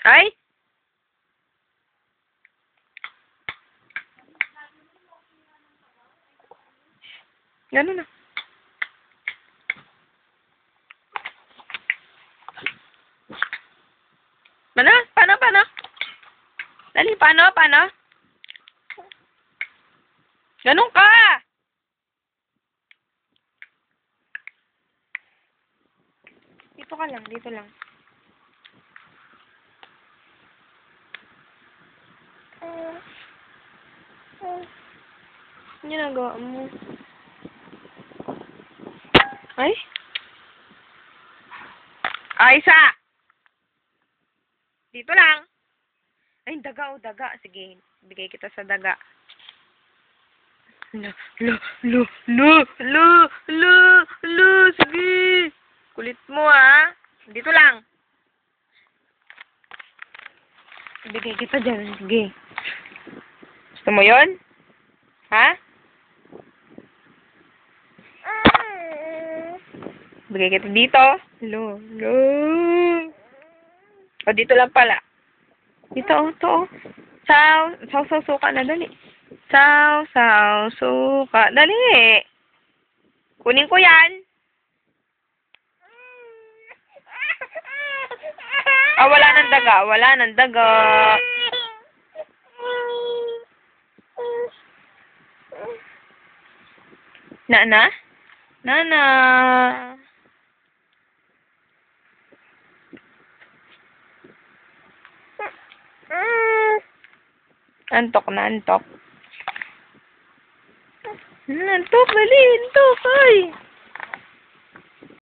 Ay? Ganun na. Paano? Dali, paano? Ganun ka! Dito ka lang, dito lang. Ano ginagawa mo? Ay? Isa! Dito lang. Ay, daga. Sige, bigay kita sa daga. Sige. Kulit mo, ha? Dito lang. Bigay kita dyan, sige. Gusto mo yun? Ha? Bigay kita dito. O, dito lang pala. Dito, to. Saw, suka na, dali. Saw, suka. Dali. Kunin ko yan. Wala nang daga. Nana? Antok. Antok, dali, ay.